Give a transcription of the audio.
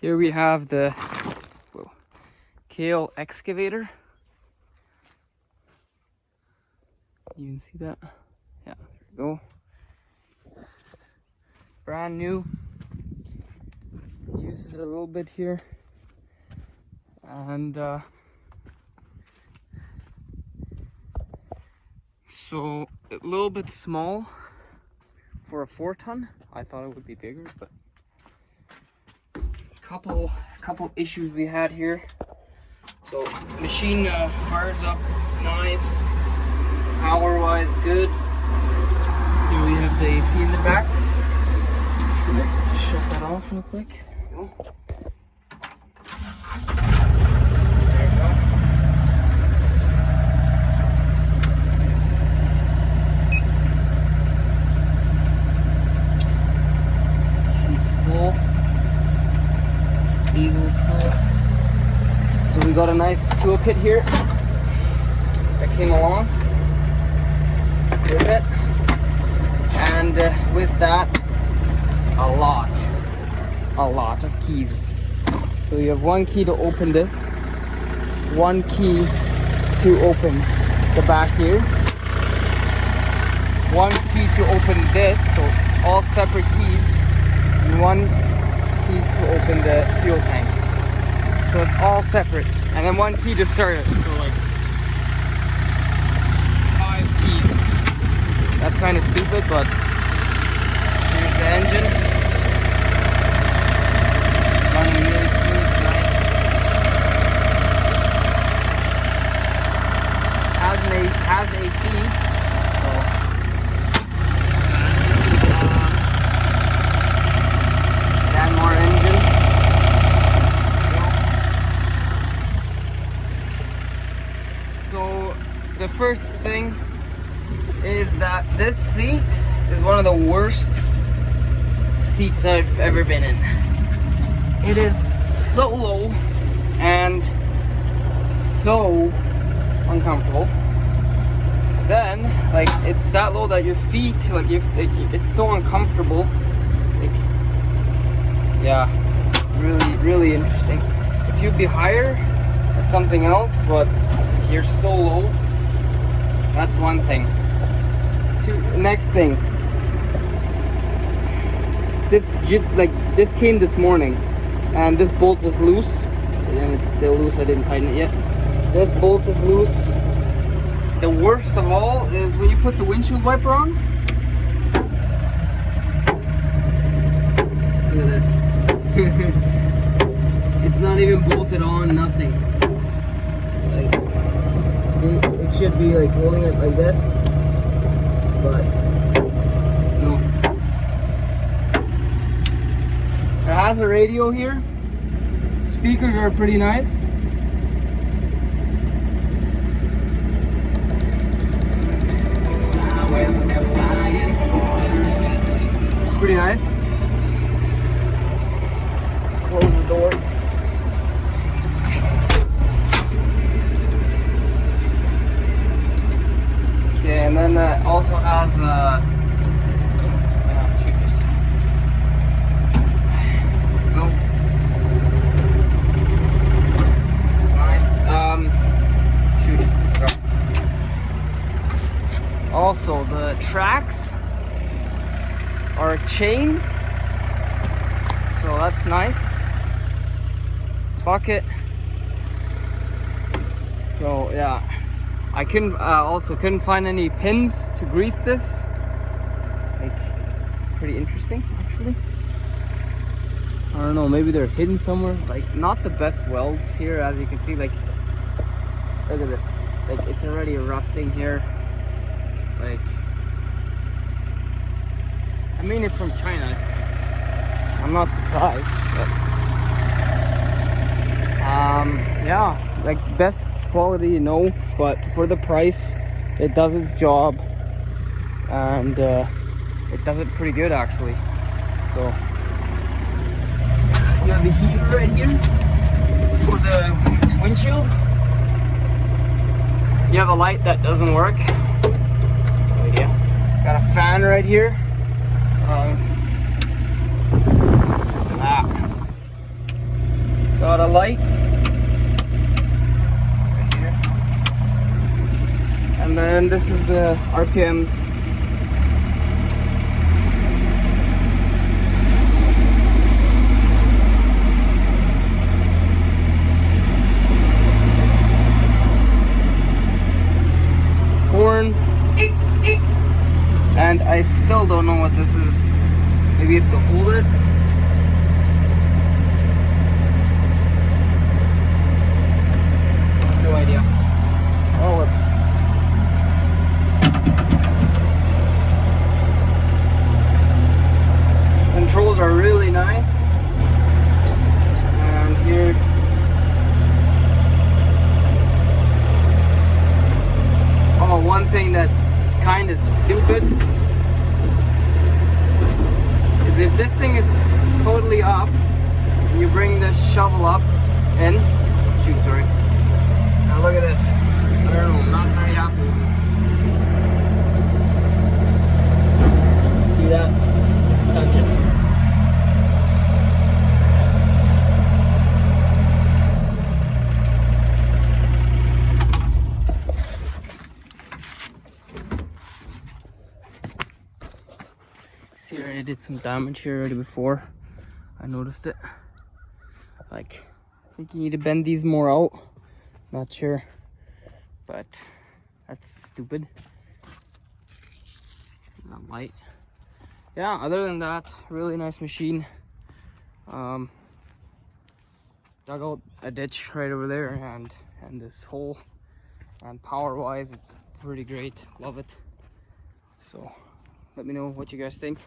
Here we have the CAEL excavator. You can see that? Yeah, there we go. Brand new. Uses it a little bit here. And so a little bit small for a 4-ton. I thought it would be bigger, but couple issues we had here. So machine fires up nice, power wise good. Here we have the AC in the back. Just shut that off real quick. There we go. Diesel's full. So we got a nice toolkit here that came along with it, and with that a lot of keys. So you have one key to open this, one key to open the back here, one key to open this, so all separate keys, and one to open the fuel tank. So it's all separate. And then one key to start it. So like 5 keys. That's kind of stupid, but here's the engine. Running really smooth, nice. Has AC. So more engine. So the first thing is that this seat is one of the worst seats I've ever been in. It is so low and so uncomfortable. Then like it's that low that your feet it's so uncomfortable. Like, yeah, really interesting. If you'd be higher, that's something else, but you're so low. That's one thing. Next thing. This came this morning, and this bolt was loose, and it's still loose. I didn't tighten it yet. This bolt is loose. The worst of all is when you put the windshield wiper on. Look at this. It's not even bolted on, nothing. Like, see, it should be like holding it like this, but no. It has a radio here. Speakers are pretty nice. It's pretty nice. Close the door. Okay, and then also has go. It's nice. Go. Also, the tracks are chains, so that's nice. Bucket. So yeah, I couldn't find any pins to grease this. Like, it's pretty interesting actually. I don't know, maybe they're hidden somewhere. Like, not the best welds here, as you can see. Like, look at this. Like, it's already rusting here. Like, I mean, it's from China. I'm not surprised, but yeah, like best quality, no, but for the price it does its job, and it does it pretty good actually. So you have a heater right here for the windshield. You have a light that doesn't work. Oh yeah, got a fan right here. light. Right here. And then this is the RPMs. Horn. And I still don't know what this is. Maybe you have to hold it. No idea. Well, let's. Controls are really nice. And here. Oh, one thing that's kind of stupid is if this thing is totally up and you bring this shovel up and shoot, sorry. Now look at this. I don't know, I'm not very happy with this. See that? It's touching. See, I already did some damage here already before. I noticed it. Like, I think you need to bend these more out. Not sure, but that's stupid. Not light. Yeah, other than that, really nice machine. Dug out a ditch right over there and this hole. And power wise, it's pretty great. Love it. So let me know what you guys think.